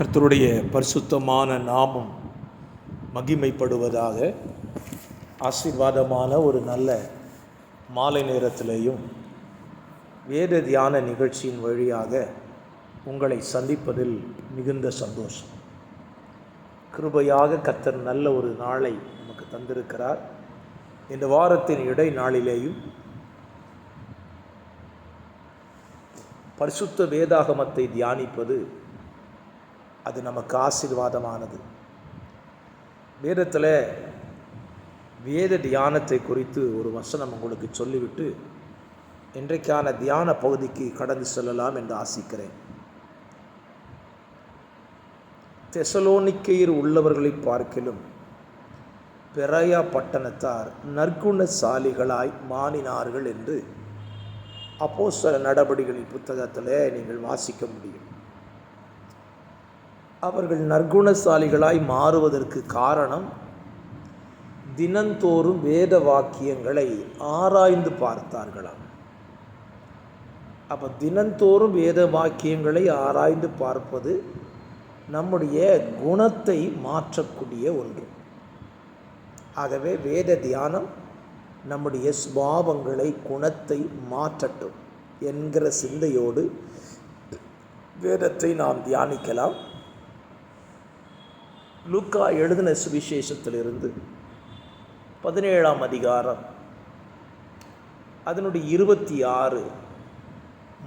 கர்த்தருடைய பரிசுத்தமான நாமம் மகிமைப்படுவதாக. ஆசீர்வாதமான ஒரு நல்ல மாலை நேரத்திலேயும் வேத தியான நிகழ்ச்சியின் வழியாக உங்களை சந்திப்பதில் மிகுந்த சந்தோஷம். கிருபையாக கர்த்தர் நல்ல ஒரு நாளை நமக்கு தந்திருக்கிறார். இந்த வாரத்தின் இடை நாளிலேயும் பரிசுத்த வேதாகமத்தை தியானிப்பது அது நமக்கு ஆசீர்வாதமானது. வேதத்தில் வேத தியானத்தை குறித்து ஒரு வசனம் உங்களுக்கு சொல்லிவிட்டு இன்றைக்கான தியான பகுதிக்கு கடந்து செல்லலாம் என்று ஆசிக்கிறேன். தெசலோனிக்கேயர் உள்ளவர்களை பார்க்கிலும் பெராயா பட்டணத்தார் நற்குணசாலிகளாய் மாறினார்கள் என்று அப்போஸ்தலர் நடபடிகளின் புத்தகத்தில் நீங்கள் வாசிக்க முடியும். அவர்கள் நற்குணசாலிகளாய் மாறுவதற்கு காரணம் தினந்தோறும் வேத வாக்கியங்களை ஆராய்ந்து பார்த்தார்களாம். அப்போ தினந்தோறும் வேத வாக்கியங்களை ஆராய்ந்து பார்ப்பது நம்முடைய குணத்தை மாற்றக்கூடிய ஒன்று. ஆகவே வேத தியானம் நம்முடைய சுபாவங்களை, குணத்தை மாற்றட்டும் என்கிற சிந்தையோடு வேதத்தை நாம் தியானிக்கலாம். லூக்கா எழுதின சுவிசேஷத்திலிருந்து 17ஆம் அதிகாரம் அதனுடைய 26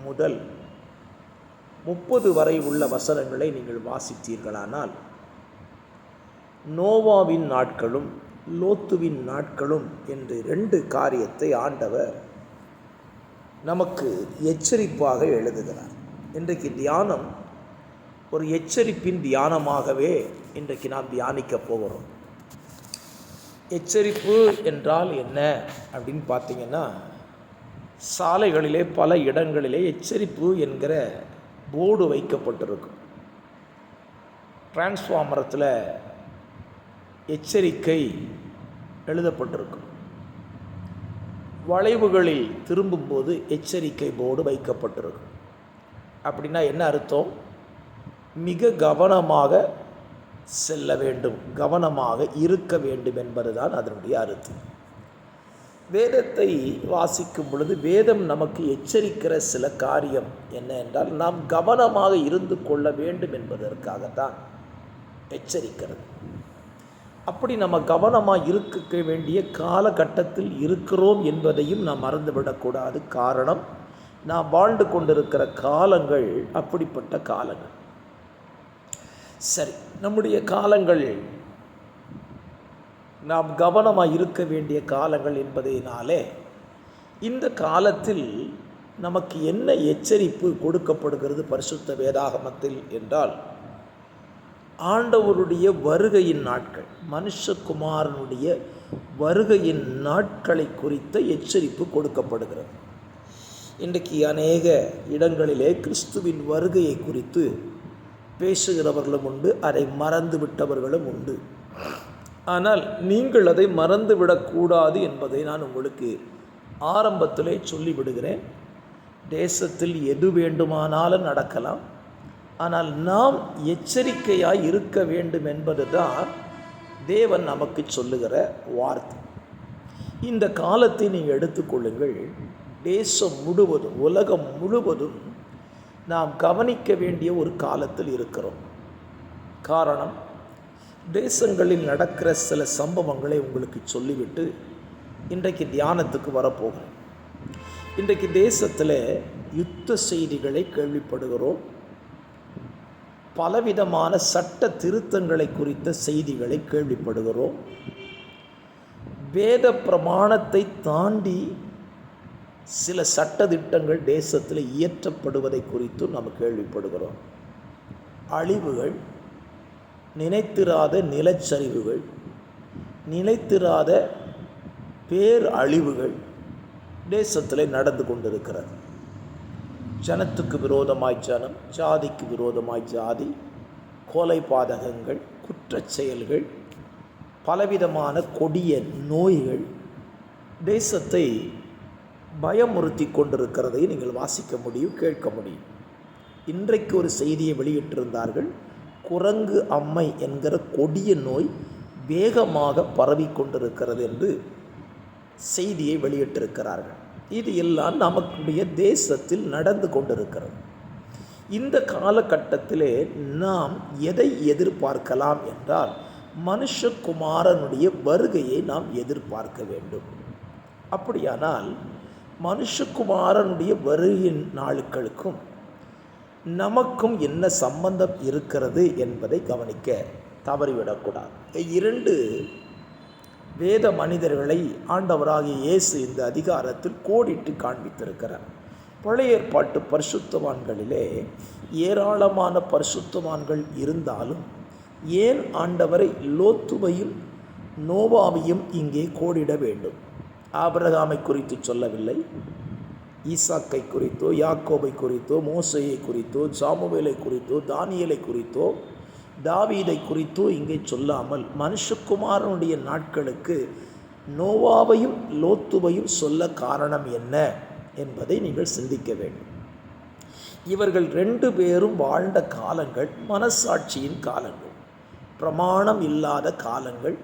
முதல் 30 வரை உள்ள வசனங்களை நீங்கள் வாசித்தீர்களானால், நோவாவின் நாட்களும் லோத்துவின் நாட்களும் என்று 2 காரியத்தை ஆண்டவர் நமக்கு எச்சரிப்பாக எழுதுகிறார். இன்றைக்கு தியானம் ஒரு எச்சரிப்பின் தியானமாகவே இன்றைக்கு நாம் தியானிக்க போகிறோம். எச்சரிப்பு என்றால் என்ன அப்படின்னு பார்த்தீங்கன்னா, சாலைகளிலே பல இடங்களிலே எச்சரிப்பு என்கிற போர்டு வைக்கப்பட்டிருக்கும். டிரான்ஸ்ஃபார்மரத்தில் எச்சரிக்கை எழுதப்பட்டிருக்கும். வளைவுகளில் திரும்பும்போது எச்சரிக்கை போர்டு வைக்கப்பட்டிருக்கும். அப்படின்னா என்ன அர்த்தம்? மிக கவனமாக செல்ல வேண்டும், கவனமாக இருக்க வேண்டும் என்பதுதான் அதனுடைய அர்த்தம். வேதத்தை வாசிக்கும் பொழுது வேதம் நமக்கு எச்சரிக்கிற சில காரியம் என்ன என்றால், நாம் கவனமாக இருந்து கொள்ள வேண்டும் என்பதற்காகத்தான் எச்சரிக்கிறது. அப்படி நம்ம கவனமாக இருக்க வேண்டிய காலகட்டத்தில் இருக்கிறோம் என்பதையும் நாம் மறந்துவிடக்கூடாது. காரணம், நாம் வாழ்ந்து கொண்டிருக்கிற காலங்கள் அப்படிப்பட்ட காலங்கள். சரி, நம்முடைய காலங்கள் நாம் கவனமாக இருக்க வேண்டிய காலங்கள் என்பதனாலே இந்த காலத்தில் நமக்கு என்ன எச்சரிப்பு கொடுக்கப்படுகிறது பரிசுத்த வேதாகமத்தில் என்றால், ஆண்டவருடைய வருகையின் நாட்கள், மனுஷகுமாரனுடைய வருகையின் நாட்களை குறித்த எச்சரிப்பு கொடுக்கப்படுகிறது. இன்றைக்கு அநேக இடங்களிலே கிறிஸ்துவின் வருகையை குறித்து பேசுகிறவர்களும் உண்டு, அதை மறந்து விட்டவர்களும் உண்டு. ஆனால் நீங்கள் அதை மறந்துவிடக்கூடாது என்பதை நான் உங்களுக்கு ஆரம்பத்திலே சொல்லிவிடுகிறேன். தேசத்தில் எது வேண்டுமானாலும் நடக்கலாம், ஆனால் நாம் எச்சரிக்கையாய் இருக்க வேண்டும் என்பது தான் தேவன் நமக்கு சொல்லுகிற வார்த்தை. இந்த காலத்தை நீங்கள் எடுத்துக்கொள்ளுங்கள். தேசம் முழுவதும், உலகம் முழுவதும் நாம் கவனிக்க வேண்டிய ஒரு காலத்தில் இருக்கிறோம். காரணம், தேசங்களில் நடக்கிற சில சம்பவங்களை உங்களுக்கு சொல்லிவிட்டு இன்றைக்கு தியானத்துக்கு வரப்போகிறேன். இன்றைக்கு தேசத்தில் யுத்த செய்திகளை கேள்விப்படுகிறோம். பலவிதமான சட்ட திருத்தங்களை குறித்த செய்திகளை கேள்விப்படுகிறோம். வேத பிரமாணத்தை தாண்டி சில சட்டதிட்டங்கள் தேசத்தில் இயற்றப்படுவதை குறித்து நாம் கேள்விப்படுகிறோம். அழிவுகள், நினைத்திராத நிலச்சரிவுகள், நினைத்திராத பேர் அழிவுகள் தேசத்தில் நடந்து கொண்டிருக்கிறது. ஜனத்துக்கு விரோதமாய் ஜனம், ஜாதிக்கு விரோதமாய் ஜாதி, கொலை பாதகங்கள், குற்றச் செயல்கள், பலவிதமான கொடிய நோய்கள் தேசத்தை பயமுறுத்தி கொண்டிருக்கிறதை நீங்கள் வாசிக்க முடியும், கேட்க முடியும். இன்றைக்கு ஒரு செய்தியை வெளியிட்டிருந்தார்கள். குரங்கு அம்மை என்கிற கொடிய நோய் வேகமாக பரவி கொண்டிருக்கிறது என்று செய்தியை வெளியிட்டிருக்கிறார்கள். இது எல்லாம் நமக்குடைய தேசத்தில் நடந்து கொண்டிருக்கிறது. இந்த காலகட்டத்திலே நாம் எதை எதிர்பார்க்கலாம் என்றால், மனுஷகுமாரனுடைய வருகையை நாம் எதிர்பார்க்க வேண்டும். அப்படியானால் மனுஷகுமாரனுடைய வருகையின் நாட்களுக்கும் நமக்கும் என்ன சம்பந்தம் இருக்கிறது என்பதை கவனிக்க தவறிவிடக்கூடாது. 2 வேத மனிதர்களை ஆண்டவராகிய இயேசு இந்த அதிகாரத்தில் கோடிட்டு காண்பித்திருக்கிறார். பழைய ஏற்பாட்டு பரிசுத்தவான்களிலே ஏராளமான பரிசுத்தவான்கள் இருந்தாலும் ஏன் ஆண்டவரை லோத்துவையும் நோவாவையும் இங்கே கோடிட வேண்டும்? ஆபிரகாமை குறித்து சொல்லவில்லை, ஈசாக்கை குறித்தோ, யாக்கோபை குறித்தோ, மோசேயை குறித்தோ, சாமுவேலை குறித்தோ, தானியேலை குறித்தோ, தாவீதை குறித்தோ இங்கே சொல்லாமல் மனுஷகுமாரனுடைய நாட்களுக்கு நோவாவையும் லோத்துவையும் சொல்ல காரணம் என்ன என்பதை நீங்கள் சிந்திக்க வேண்டும். இவர்கள் 2 பேரும் வாழ்ந்த காலங்கள் மனசாட்சியின் காலங்கள், பிரமாணம் இல்லாத காலங்கள்.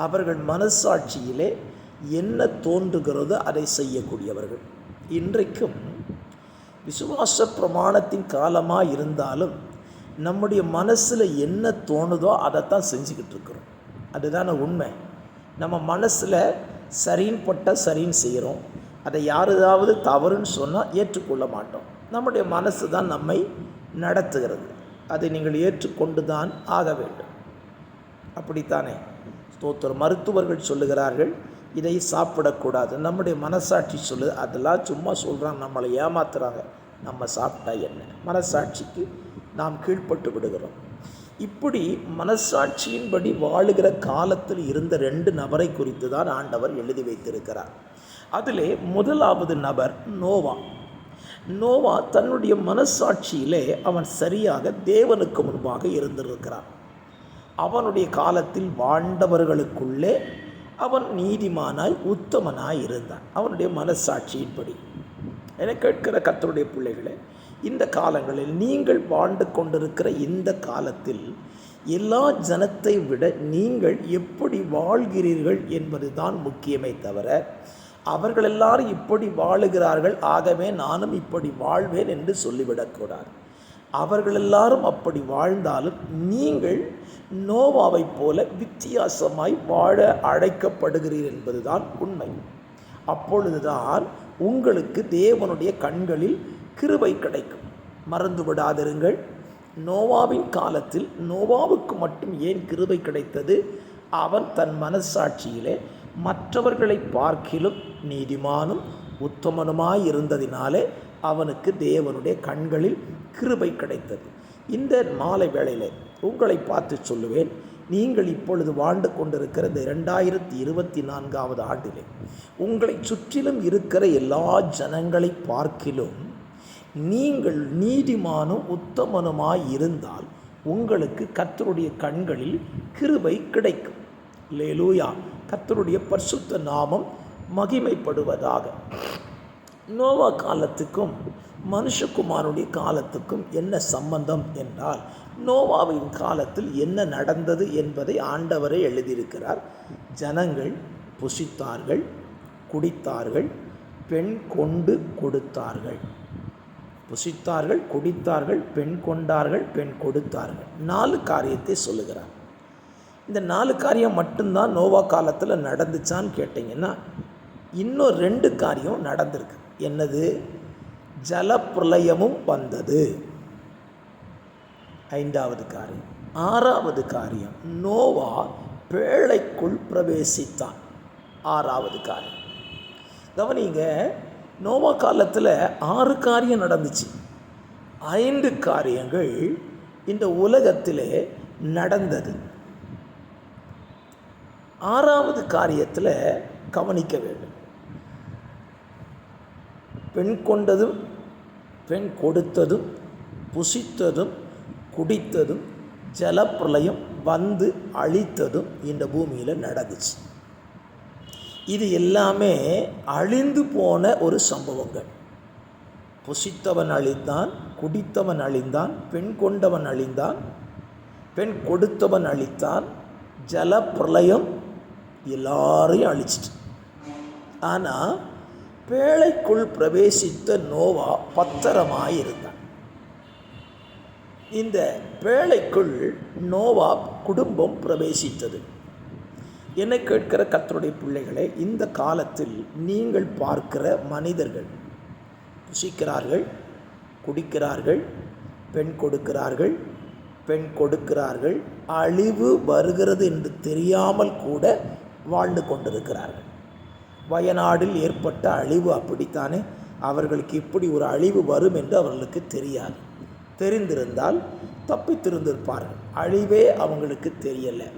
அவர்கள் மனசாட்சியிலே என்ன தோன்றுகிறதோ அதை செய்யக்கூடியவர்கள். இன்றைக்கும் விசுவாச பிரமாணத்தின் காலமாக இருந்தாலும் நம்முடைய மனசில் என்ன தோணுதோ அதைத்தான் செஞ்சுக்கிட்டு இருக்கிறோம். அதுதான உண்மை. நம்ம மனசில் சரின்னு பட்டால் சரின்னு செய்கிறோம். அதை யாராவது தவறுன்னு சொன்னால் ஏற்றுக்கொள்ள மாட்டோம். நம்முடைய மனசு தான் நம்மை நடத்துகிறது. அதை நீங்கள் ஏற்றுக்கொண்டு தான் ஆக வேண்டும். அப்படித்தானே? ஸ்தோத்திரம். மருத்துவர்கள் சொல்லுகிறார்கள் இதை சாப்பிடக்கூடாது. நம்முடைய மனசாட்சி சொல்லுது அதெல்லாம் சும்மா சொல்கிறாங்க, நம்மளை ஏமாத்துறாங்க. நம்ம சாப்பிட்டா என்ன? மனசாட்சிக்கு நாம் கீழ்ப்பட்டு விடுகிறோம். இப்படி மனசாட்சியின்படி வாழுகிற காலத்தில் இருந்த 2 நபரை குறித்து தான் ஆண்டவர் எழுதி வைத்திருக்கிறார். அதிலே முதலாவது நபர் நோவா. நோவா தன்னுடைய மனசாட்சியிலே அவன் சரியாக தேவனுக்கு முன்பாக இருந்திருக்கிறான். அவனுடைய காலத்தில் வாழ்ந்தவர்களுக்குள்ளே அவன் நீதிமானாய் உத்தமனாய் இருந்தான், அவனுடைய மனசாட்சியின்படி. என கேட்கிற கர்த்தருடைய பிள்ளைகளே, இந்த காலங்களில் நீங்கள் வாழ்ந்து கொண்டிருக்கிற இந்த காலத்தில் எல்லா ஜனத்தை விட நீங்கள் எப்படி வாழ்கிறீர்கள் என்பது தான் முக்கியமே தவிர, அவர்கள் எல்லாரும் இப்படி வாழுகிறார்கள் ஆகவே நானும் இப்படி வாழ்வேன் என்று சொல்லிவிடக்கூடாது. அவர்கள் எல்லாரும் அப்படி வாழ்ந்தாலும் நீங்கள் நோவாவை போல வித்தியாசமாய் வாழ அழைக்கப்படுகிறீர்கள் என்பதுதான் உண்மை. அப்பொழுதுதான் உங்களுக்கு தேவனுடைய கண்களில் கிருபை கிடைக்கும். மறந்து விடாதிருங்கள், நோவாவின் காலத்தில் நோவாவுக்கு மட்டும் ஏன் கிருபை கிடைத்தது? அவன் தன் மனசாட்சியிலே மற்றவர்களை பார்க்கிலும் நீதிமானும் உத்தமனுமாய் இருந்ததினாலே அவனுக்கு தேவனுடைய கண்களில் கிருபை கிடைத்தது. இந்த மாலை வேளையிலே உங்களை பார்த்து சொல்லுவேன், நீங்கள் இப்பொழுது வாழ்ந்து கொண்டிருக்கிற இந்த 2024 ஆண்டிலே உங்களை சுற்றிலும் இருக்கிற எல்லா ஜனங்களை பார்க்கிலும் நீங்கள் நீதிமானும் உத்தமனுமாய் இருந்தால் உங்களுக்கு கர்த்தருடைய கண்களில் கிருபை கிடைக்கும். அல்லேலூயா. கர்த்தருடைய பரிசுத்த நாமம் மகிமைப்படுவதாக. நோவா காலத்துக்கும் மனுஷகுமாரனுடைய காலத்துக்கும் என்ன சம்பந்தம் என்றால், நோவாவின் காலத்தில் என்ன நடந்தது என்பதை ஆண்டவரே எழுதியிருக்கிறார். ஜனங்கள் புசித்தார்கள், குடித்தார்கள், பெண் கொண்டு கொடுத்தார்கள். புசித்தார்கள், குடித்தார்கள், பெண் கொண்டார்கள், பெண் கொடுத்தார்கள். 4 காரியத்தை சொல்லுகிறார். இந்த 4 காரியம் மட்டும்தான் நோவா காலத்தில் நடந்துச்சான்னு கேட்டிங்கன்னா, இன்னும் 2 காரியம் நடந்திருக்கு. என்னது? ஜலப்பிரளயமும் வந்தது, 5வது காரியம். 6வது காரியம், நோவா பேழைக்குள் பிரவேசித்தான், 6வது காரியம். கவனிங்க, நோவா காலத்தில் 6 காரியம் நடந்துச்சு. 5 காரியங்கள் இந்த உலகத்திலே நடந்தது. 6வது காரியத்தில் கவனிக்க வேண்டும். பெண் கொண்டதும், பெண் கொடுத்ததும், புசித்ததும், குடித்ததும், ஜலப்பிரளயம் வந்து அழித்ததும் இந்த பூமியில் நடந்துச்சு. இது எல்லாமே அழிந்து போன ஒரு சம்பவங்கள். புசித்தவன் அழிந்தான், குடித்தவன் அழிந்தான், பெண் கொண்டவன் அழிந்தான், பெண் கொடுத்தவன் அழித்தான், ஜல பிரளயம் எல்லாரையும் அழிச்சிட்டு. ஆனால் பேழைக்குள் பிரவேசித்த நோவா பத்திரமாயிருந்தான். இந்த பேழைக்குள் நோவா குடும்பம் பிரவேசித்தது. என்னை கேட்கிற கர்த்தருடைய பிள்ளைகளே, இந்த காலத்தில் நீங்கள் பார்க்கிற மனிதர்கள் புசிக்கிறார்கள், குடிக்கிறார்கள், பெண் கொடுக்கிறார்கள், அழிவு வருகிறது என்று தெரியாமல் கூட வாழ்ந்து கொண்டிருக்கிறார்கள். வயநாடில் ஏற்பட்ட அழிவு அப்படித்தானே? அவர்களுக்கு இப்படி ஒரு அழிவு வரும் என்று அவர்களுக்கு தெரியாது. தெரிந்திருந்தால் தப்பித்திருந்திருப்பார்கள். அழிவே அவங்களுக்கு தெரியலை.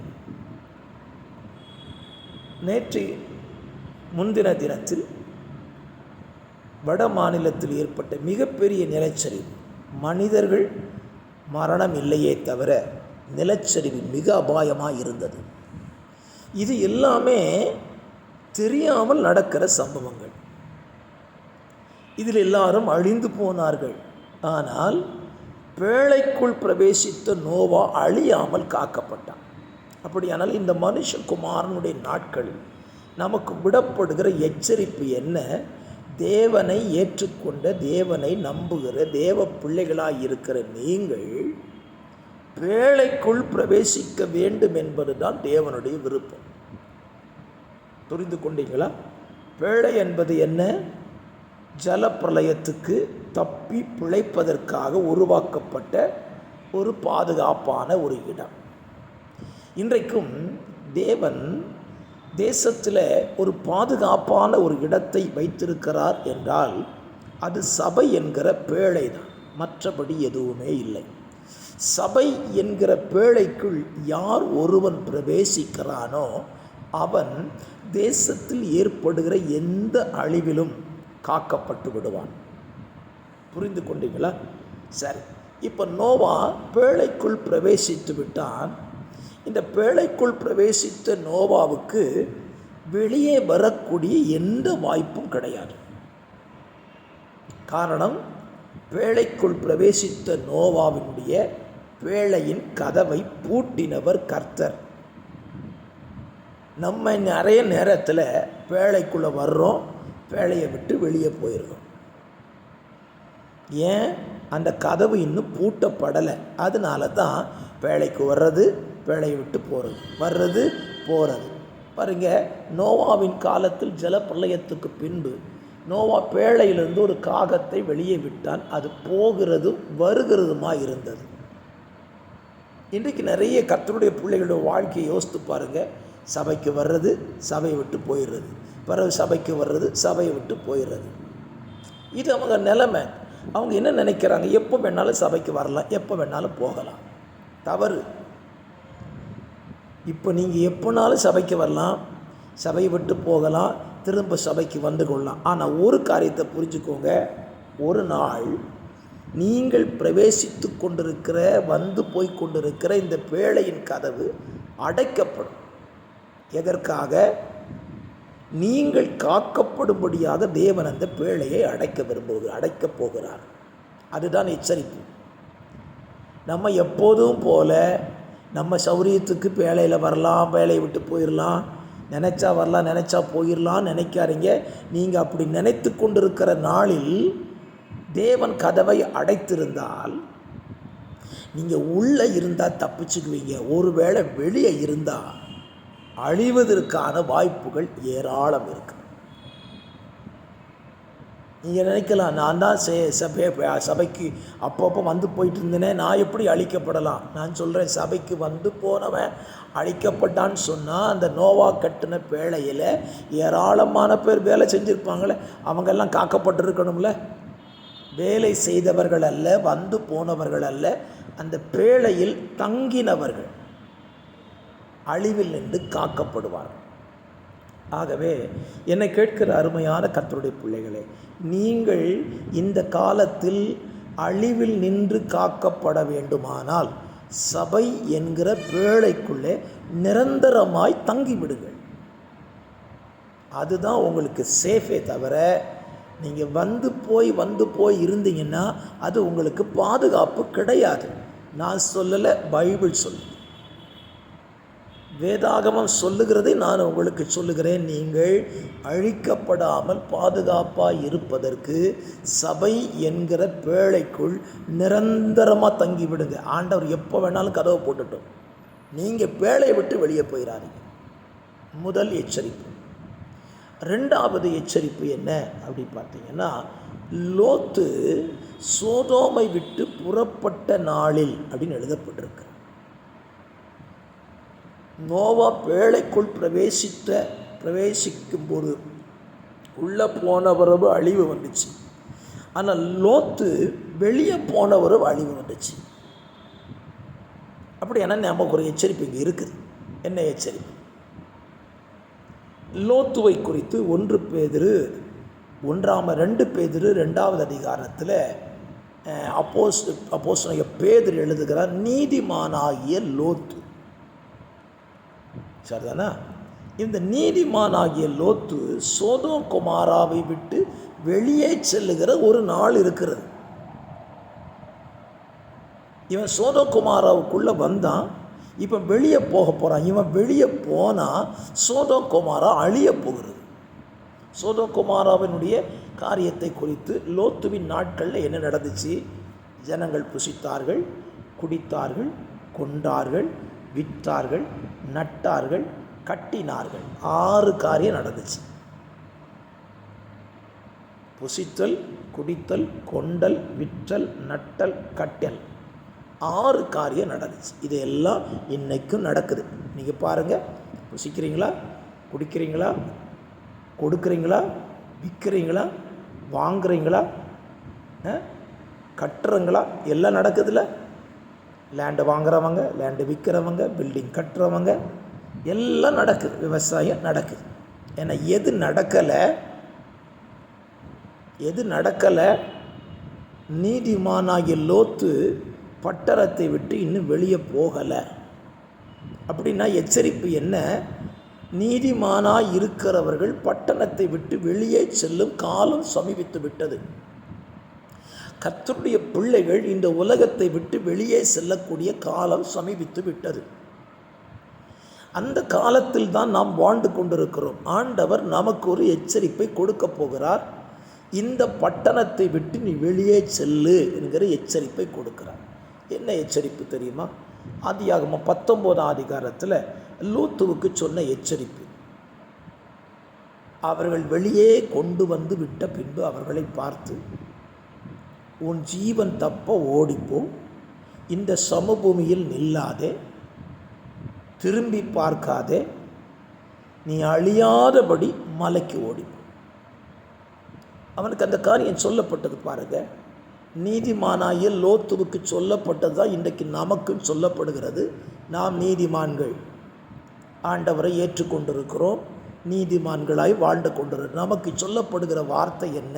நேற்று முன்தின தினத்தில் வட மாநிலத்தில் ஏற்பட்ட மிகப்பெரிய நிலச்சரிவு. மனிதர்கள் மரணம் இல்லையே தவிர நிலச்சரிவு மிக அபாயமாக இருந்தது. இது எல்லாமே தெரியாமல் நடக்கிற சம்பவங்கள். இதில் எல்லாரும் அழிந்து போனார்கள். ஆனால் பேழைக்குள் பிரவேசித்த நோவா அழியாமல் காக்கப்பட்டான். அப்படியானால் இந்த மனுஷகுமாரனுடைய நாட்களில் நமக்கு விடப்படுகிற எச்சரிப்பு என்ன? தேவனை ஏற்றுக்கொண்ட, தேவனை நம்புகிற தேவ பிள்ளைகளாக இருக்கிற நீங்கள் பேழைக்குள் பிரவேசிக்க வேண்டும் என்பதுதான் தேவனுடைய விருப்பம். புரிந்து கொண்டீங்களா? பேழை என்பது என்ன? ஜலப்பிரளயத்துக்கு தப்பி பிழைப்பதற்காக உருவாக்கப்பட்ட ஒரு பாதுகாப்பான ஒரு இடம். இன்றைக்கும் தேவன் தேசத்தில் ஒரு பாதுகாப்பான ஒரு இடத்தை வைத்திருக்கிறார் என்றால் அது சபை என்கிற பேழை தான், மற்றபடி எதுவுமே இல்லை. சபை என்கிற பேழைக்குள் யார் ஒருவன் பிரவேசிக்கிறானோ அவன் தேசத்தில் ஏற்படுகிற எந்த அழிவிலும் காக்கப்பட்டு விடுவான். புரிந்து கொண்டீங்களா? சரி, இப்போ நோவா பேழைக்குள் பிரவேசித்து விட்டான். இந்த பேழைக்குள் பிரவேசித்த நோவாவுக்கு வெளியே வரக்கூடிய எந்த வாய்ப்பும் கிடையாது. காரணம், பேழைக்குள் பிரவேசித்த நோவாவினுடைய பேழையின் கதவை பூட்டினவர் கர்த்தர். நம்ம நிறைய நேரத்தில் பேழைக்குள்ளே வர்றோம், பேழையை விட்டு வெளியே போயிடுறோம். ஏன்? அந்த கதவு இன்னும் பூட்டப்படலை. அதனால தான் பேழைக்கு வர்றது, பேழையை விட்டு போகிறது, வர்றது போகிறது. பாருங்க, நோவாவின் காலத்தில் ஜலப்பிரளயத்துக்கு பின்பு நோவா பேழையிலிருந்து ஒரு காகத்தை வெளியே விட்டான். அது போகிறதும் வருகிறதுமா இருந்தது. இன்றைக்கு நிறைய கர்த்தருடைய பிள்ளைகளுடைய வாழ்க்கையை யோசித்து பாருங்கள். சபைக்கு வர்றது, சபையை விட்டு போயிடுறது, பிறகு சபைக்கு வர்றது, சபையை விட்டு போயிடுறது. இது அவங்க நிலைமை. அவங்க என்ன நினைக்கிறாங்க? எப்போ வேணாலும் சபைக்கு வரலாம், எப்போ வேணாலும் போகலாம். தவறு. இப்போ நீங்கள் எப்போனாலும் சபைக்கு வரலாம், சபையை விட்டு போகலாம், திரும்ப சபைக்கு வந்து கொள்ளலாம். ஆனால் ஒரு காரியத்தை புரிஞ்சுக்கோங்க, ஒரு நாள் நீங்கள் பிரவேசித்து கொண்டிருக்கிற, வந்து போய் கொண்டிருக்கிற இந்த பேழையின் கதவு அடைக்கப்படும். எதற்காக? நீங்கள் காக்கப்படும்படியாக தேவன் அந்த பேழையை அடைக்கப் போகிறார். அதுதான் எச்சரிப்பு. நம்ம எப்போதும் போல நம்ம சௌரியத்துக்கு பேழையில் வரலாம், வேலையை விட்டு போயிடலாம், நினச்சா வரலாம், நினச்சா போயிடலாம் நினைக்காதீங்க. நீங்கள் அப்படி நினைத்து கொண்டிருக்கிற நாளில் தேவன் கதவை அடைத்திருந்தால் நீங்கள் உள்ளே இருந்தால் தப்பிச்சுக்குவீங்க. ஒருவேளை வெளியே இருந்தால் அழிவதற்கான வாய்ப்புகள் ஏராளம் இருக்கு. நீங்கள் நினைக்கலாம், நான் தான் சபைக்கு அப்பப்போ வந்து போயிட்டு இருந்தேனே, நான் எப்படி அழிக்கப்படலாம்? நான் சொல்கிறேன், சபைக்கு வந்து போனவன் அழிக்கப்பட்டான்னு சொன்னால் அந்த நோவா கட்டின பேழையில் ஏராளமான பேர் வேலை செஞ்சுருப்பாங்களே, அவங்கெல்லாம் காக்கப்பட்டிருக்கணும்ல. வேலை செய்தவர்கள் அல்ல, வந்து போனவர்கள் அல்ல, அந்த பேழையில் தங்கினவர்கள் அழிவில் நின்று காக்கப்படுவார்கள். ஆகவே என்னை கேட்கிற அருமையான கர்த்தருடைய பிள்ளைகளே, நீங்கள் இந்த காலத்தில் அழிவில் நின்று காக்கப்பட வேண்டுமானால் சபை என்கிற பேழைக்குள்ளே நிரந்தரமாய் தங்கிவிடுங்கள். அதுதான் உங்களுக்கு சேஃபே தவிர நீங்கள் வந்து போய் இருந்தீங்கன்னா அது உங்களுக்கு பாதுகாப்பு கிடையாது. நான் சொல்லலை, பைபிள் சொல்லு. வேதாகமம் சொல்லுகிறதை நான் உங்களுக்கு சொல்லுகிறேன். நீங்கள் அழிக்கப்படாமல் பாதுகாப்பாக இருப்பதற்கு சபை என்கிற பேழைக்குள் நிரந்தரமாக தங்கிவிடுங்க. ஆண்டவர் எப்போ வேணாலும் கதவை போட்டுட்டோம், நீங்கள் பேழையை விட்டு வெளியே போயிடாதீங்க. முதல் எச்சரிப்பு. ரெண்டாவது எச்சரிப்பு என்ன அப்படி பார்த்தீங்கன்னா, லோத்து சோதோமை விட்டு புறப்பட்ட நாளில் அப்படின்னு எழுதப்பட்டிருக்கு. நோவா பேழைக்குள் பிரவேசிக்கும்போது உள்ளே போனவரவு அழிவு வந்துச்சு. ஆனால் லோத்து வெளியே போனவரவு அழிவு வந்துச்சு. அப்படி என்ன நமக்கு ஒரு எச்சரிப்பு இங்கே இருக்குது. என்ன எச்சரிப்பு? லோத்துவை குறித்து 2 பேதுரு 2வது அதிகாரத்தில் அப்போஸ்தலனாகிய பேதுரு எழுதுகிறார், நீதிமானாகிய லோத்து. சரிதானா? இந்த நீதிமானாகிய லோத்து சோதோம் கொமாராவை விட்டு வெளியே செல்லுகிற ஒரு நாள் இருக்கிறது. இவன் சோதோம் கொமாராவுக்குள்ளே வந்தான், இப்போ வெளியே போக போகிறான். இவன் வெளியே போனால் சோதோம் கொமாரா அழிய போகிறது. சோதோம் கொமாராவினுடைய காரியத்தை குறித்து லோத்துவின் நாட்களில் என்ன நடந்துச்சு? ஜனங்கள் புசித்தார்கள், குடித்தார்கள், கொண்டார்கள், விற்றார்கள், நட்டார்கள், கட்டினார்கள். 6 காரியம் நடந்துச்சு. புசித்தல், குடித்தல், கொண்டல், விற்றல், நட்டல், கட்டல். 6 காரியம் நடந்துச்சு. இதையெல்லாம் இன்னைக்கும் நடக்குது. நீங்கள் பாருங்கள், புசிக்கிறீங்களா, குடிக்கிறீங்களா, கொடுக்குறீங்களா, விற்கிறீங்களா, வாங்குறீங்களா, கட்டுறீங்களா, எல்லாம் நடக்குதுல்ல. லேண்டு வாங்குறவங்க, லேண்டு விற்கிறவங்க, பில்டிங் கட்டுறவங்க, எல்லாம் நடக்குது. விவசாயம் நடக்குது. ஏன்னா எது நடக்கலை? நீதிமானாகிய லோத்து பட்டணத்தை விட்டு இன்னும் வெளியே போகலை. அப்படின்னா எச்சரிப்பு என்ன? நீதிமானாய் இருக்கிறவர்கள் பட்டணத்தை விட்டு வெளியே செல்லும் காலம் சமீபித்து விட்டது. கர்த்தருடைய பிள்ளைகள் இந்த உலகத்தை விட்டு வெளியே செல்லக்கூடிய காலம் சமீபித்து விட்டது. அந்த காலத்தில் தான் நாம் வாழ்ந்து கொண்டிருக்கிறோம். ஆண்டவர் நமக்கு ஒரு எச்சரிப்பை கொடுக்க போகிறார். இந்த பட்டணத்தை விட்டு நீ வெளியே செல்லு என்கிற எச்சரிப்பை கொடுக்கிறார். என்ன எச்சரிப்பு தெரியுமா? ஆதியாகமம் 19ஆம் அதிகாரத்தில் லோத்துவுக்கு சொன்ன எச்சரிப்பு. அவர்கள் வெளியே கொண்டு வந்து விட்ட பின்பு அவர்களை பார்த்து, உன் ஜீவன் தப்ப ஓடிப்போ, இந்த சமபூமியில் நில்லாதே, திரும்பி பார்க்காதே, நீ அழியாதபடி மலைக்கு ஓடிப்போ. அவனுக்கு அந்த காரியம் சொல்லப்பட்டது பாருங்க. நீதிமானாகிய லோத்துவுக்கு சொல்லப்பட்டது தான் இன்றைக்கு நமக்கும் சொல்லப்படுகிறது. நாம் நீதிமான்கள், ஆண்டவரை ஏற்றுக்கொண்டிருக்கிறோம், நீதிமான்களாய் வாழ்ந்து கொண்டிருக்கிறோம். நமக்கு சொல்லப்படுகிற வார்த்தை என்ன?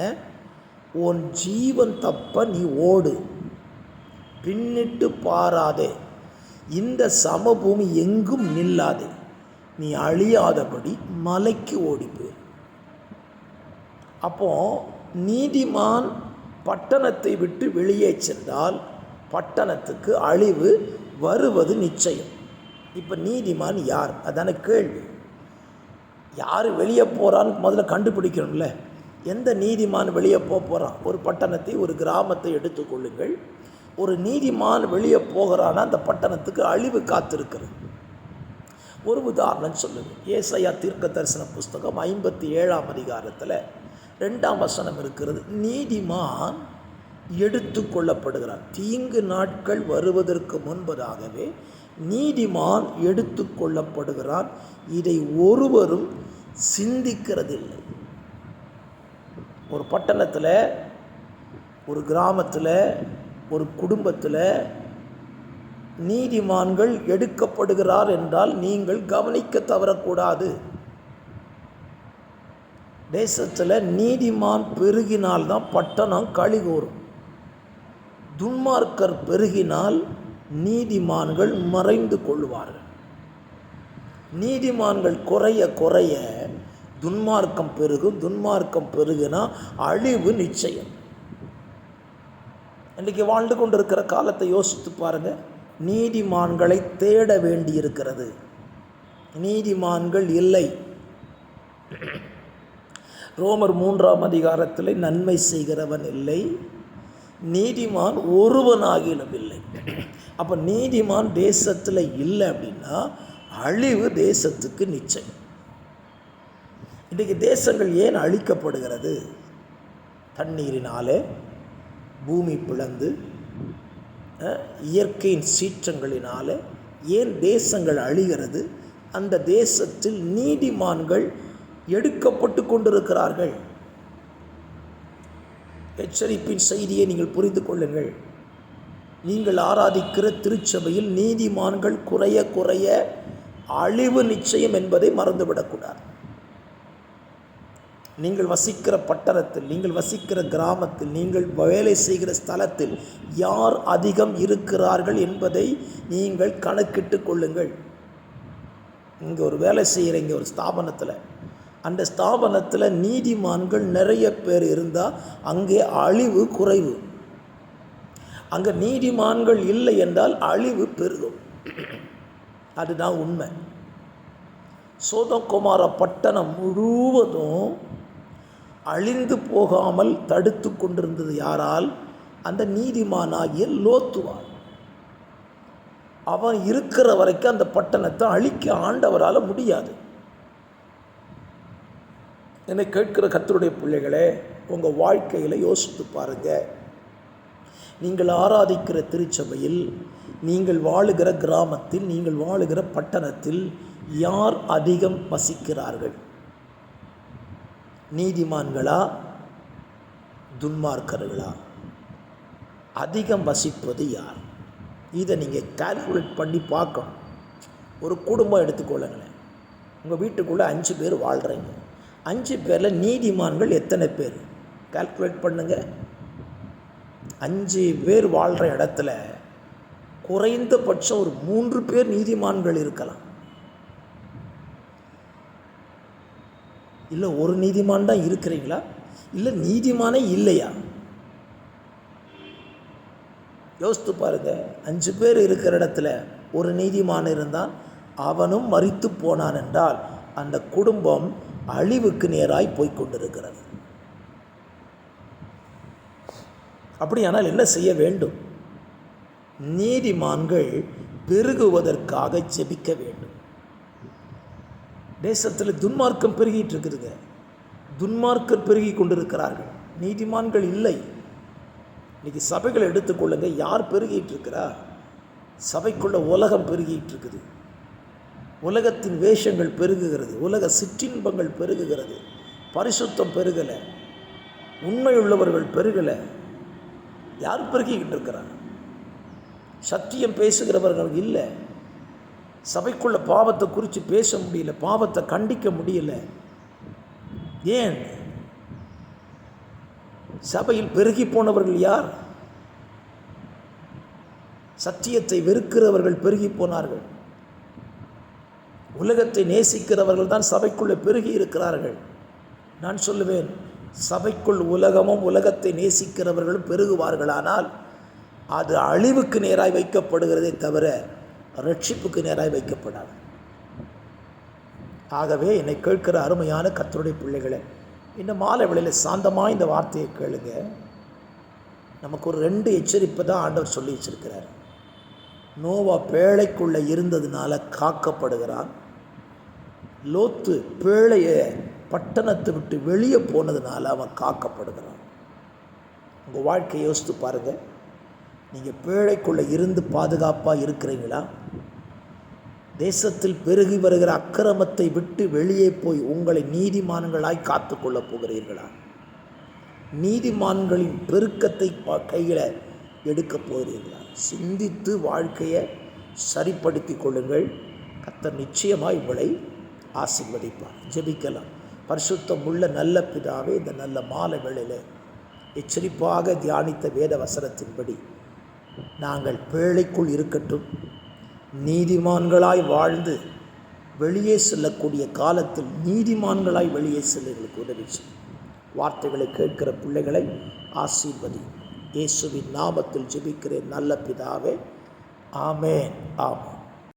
உன் ஜீவன் தப்ப நீ ஓடு, பின்னிட்டு பாராதே, இந்த சமபூமி எங்கும் நில்லாதே, நீ அழியாதபடி மலைக்கு ஓடிப்பு. அப்போ நீதிமான் பட்டணத்தை விட்டு வெளியே சென்றால் பட்டணத்துக்கு அழிவு வருவது நிச்சயம். இப்போ நீதிமான் யார்? அதான கேள்வி. யார் வெளியே போகிறான்னு முதல்ல கண்டுபிடிக்கணும்ல. எந்த நீதிமான் வெளியே போகிறான்? ஒரு பட்டணத்தை, ஒரு கிராமத்தை எடுத்துக்கொள்ளுங்கள். ஒரு நீதிமான் வெளியே போகிறான்னா அந்த பட்டணத்துக்கு அழிவு காத்திருக்கிறது. ஒரு உதாரணம் சொல்லுங்கள். ஏசாயா தீர்க்க தரிசன புஸ்தகம் 57ஆம் அதிகாரத்தில் 2ஆம் வசனம் இருக்கிறது. நீதிமான் எடுத்து கொள்ளப்படுகிறான். தீங்கு நாட்கள் வருவதற்கு முன்பதாகவே நீதிமான் எடுத்து கொள்ளப்படுகிறான். இதை ஒருவரும் சிந்திக்கிறதில்லை. ஒரு பட்டணத்தில், ஒரு கிராமத்தில், ஒரு குடும்பத்தில் நீதிமான்கள் எடுக்கப்படுகிறார் என்றால் நீங்கள் கவனிக்க தவறக்கூடாது. தேசத்தில் நீதிமான் பெருகினால்தான் பட்டணம் களிகூறும். துன்மார்க்கர் பெருகினால் நீதிமான்கள் மறைந்து கொள்வார்கள். நீதிமான்கள் குறைய குறைய துன்மார்க்கம் பெருகும். துன்மார்க்கம் பெருகினா அழிவு நிச்சயம். இன்றைக்கி வாழ்ந்து கொண்டிருக்கிற காலத்தை யோசித்து பாருங்கள். நீதிமான்களை தேட வேண்டியிருக்கிறது. நீதிமான்கள் இல்லை. ரோமர் 3ஆம் அதிகாரத்தில் நன்மை செய்கிறவன் இல்லை, நீதிமான் ஒருவனாகிலும் இல்லை. அப்போ நீதிமான் தேசத்தில் இல்லை அப்படின்னா அழிவு தேசத்துக்கு நிச்சயம். இன்றைக்கு தேசங்கள் ஏன் அழிக்கப்படுகிறது? தண்ணீரினாலே, பூமி பிளந்து, இயற்கையின் சீற்றங்களினால ஏன் தேசங்கள் அழிகிறது? அந்த தேசத்தில் நீதிமான்கள் எடுக்கப்பட்டு கொண்டிருக்கிறார்கள். எச்சரிப்பின் செய்தியை நீங்கள் புரிந்து கொள்ளுங்கள். நீங்கள் ஆராதிக்கிற திருச்சபையில் நீதிமான்கள் குறைய குறைய அழிவு நிச்சயம் என்பதை மறந்துவிடக்கூடாது. நீங்கள் வசிக்கிற பட்டணத்தில், நீங்கள் வசிக்கிற கிராமத்தில், நீங்கள் வேலை செய்கிற ஸ்தலத்தில் யார் அதிகம் இருக்கிறார்கள் என்பதை நீங்கள் கணக்கிட்டு கொள்ளுங்கள். இங்கே ஒரு வேலை செய்கிற இங்கே ஒரு ஸ்தாபனத்தில், அந்த ஸ்தாபனத்தில் நீதிமான்கள் நிறைய பேர் இருந்தால் அங்கே அழிவு குறைவு. அங்கே நீதிமான்கள் இல்லை என்றால் அழிவு பெருகும். அதுதான் உண்மை. சோதோம் கொமோரா பட்டணம் முழுவதும் அழிந்து போகாமல் தடுத்து கொண்டிருந்தது யாரால்? அந்த நீதிமானாகிய லோத்துவால். அவன் இருக்கிற வரைக்கும் அந்த பட்டணத்தை அழிக்க ஆண்டவரால் முடியாது. என்னை கேட்கிற கர்த்தருடைய பிள்ளைகளே, உங்கள் வாழ்க்கையில் யோசித்து பாருங்கள். நீங்கள் ஆராதிக்கிற திருச்சபையில், நீங்கள் வாழுகிற கிராமத்தில், நீங்கள் வாழுகிற பட்டணத்தில் யார் அதிகம் வசிக்கிறார்கள்? நீதிமான்களா, துன்மார்க்கர்களா? அதிகம் வசிப்பது யார்? இதை நீங்கள் கால்குலேட் பண்ணி பார்க்கணும். ஒரு குடும்பம் எடுத்துக்கொள்ளுங்களேன். உங்கள் வீட்டுக்குள்ளே 5 பேர் வாழ்கிறீங்க. 5 பேரில் நீதிமான்கள் எத்தனை பேர்? கால்குலேட் பண்ணுங்கள். 5 பேர் வாழ்கிற இடத்துல குறைந்தபட்சம் ஒரு 3 பேர் நீதிமான்கள் இருக்கலாம். இல்லை ஒரு நீதிமான் தான் இருக்கிறீங்களா? இல்லை நீதிமானே இல்லையா? யோசித்து பாருங்கள். 5 பேர் இருக்கிற இடத்துல ஒரு நீதிமான் இருந்தால் அவனும் மரித்து போனான் என்றால் அந்த குடும்பம் அழிவுக்கு நேராய் போய்கொண்டிருக்கிறது. அப்படியானால் என்ன செய்ய வேண்டும்? நீதிமான்கள் பெருகுவதற்காக ஜெபிக்க வேண்டும். தேசத்தில் துன்மார்க்கம் பெருகிட்டு இருக்குதுங்க. துன்மார்க்கர் பெருகி கொண்டிருக்கிறார்கள், நீதிமான்கள் இல்லை. இன்றைக்கி சபைகளை எடுத்துக்கொள்ளுங்க. யார் பெருகிட்டு இருக்கிறா? சபைக்குள்ள உலகம் பெருகிட்டு இருக்குது. உலகத்தின் வேஷங்கள் பெருகுகிறது, உலக சிற்றின்பங்கள் பெருகுகிறது. பரிசுத்தம் பெருகலை, உண்மையுள்ளவர்கள் பெருகலை. யார் பெருகிக்கிட்டு இருக்கிறார்? சத்தியம் பேசுகிறவர்கள் இல்லை. சபைக்குள்ள பாவத்தை குறித்து பேச முடியல, பாவத்தை கண்டிக்க முடியல. ஏன்? சபையில் பெருகி போனவர்கள் யார்? சத்தியத்தை வெறுக்கிறவர்கள் பெருகி போனார்கள். உலகத்தை நேசிக்கிறவர்கள் தான் சபைக்குள்ளே பெருகி இருக்கிறார்கள். நான் சொல்லுவேன், சபைக்குள் உலகமும் உலகத்தை நேசிக்கிறவர்களும் பெருகுவார்களானால் அது அழிவுக்கு நேராய் வைக்கப்படுகிறதே தவிர ரட்சிப்புக்கு நேராய் வைக்கப்படாது. ஆகவே என்னை கேட்கிற அருமையான கர்த்தருடைய பிள்ளைகளை, இந்த மாலை வேளையில் சாந்தமாக இந்த வார்த்தையை கேளுங்க. நமக்கு ஒரு 2 எச்சரிப்பை தான் ஆண்டவர் சொல்லி வச்சிருக்கிறார். நோவா பேழைக்குள்ளே இருந்ததுனால காக்கப்படுகிறான். லோத்து பேழையை பட்டணத்தை விட்டு வெளியே போனதுனால அவன் காக்கப்படுகிறான். உங்கள் வாழ்க்கையை யோசித்து பாருங்கள். நீங்கள் பேழைக்குள்ளே இருந்து பாதுகாப்பாக இருக்கிறீங்களா? தேசத்தில் பெருகி வருகிற அக்கிரமத்தை விட்டு வெளியே போய் உங்களை நீதிமான்களாய் காத்து கொள்ளப் போகிறீர்களா? நீதிமான்களின் பெருக்கத்தை கையில் எடுக்கப் போகிறீர்களா? சிந்தித்து வாழ்க்கையை சரிப்படுத்தி கொள்ளுங்கள். கர்த்தர் நிச்சயமாக உங்களை ஆசீர்வதிப்பார். ஜெபிக்கலாம். பரிசுத்தம் உள்ள நல்ல பிதாவே, இந்த நல்ல மாலை வேளையில் எச்சரிப்பாக தியானித்த வேத வசனத்தின்படி நாங்கள் பேழைக்குள் இருக்கட்டும், நீதிமான்களாய் வாழ்ந்து வெளியே செல்லக்கூடிய காலத்தில் நீதிமான்களாய் வெளியே செல்ல எங்களுக்கு உதவி செய்யும். வார்த்தைகளை கேட்கிற பிள்ளைகளை ஆசீர்வதி. இயேசுவின் நாமத்தில் ஜெபிக்கிறேன் நல்ல பிதாவே, ஆமேன் ஆமேன்.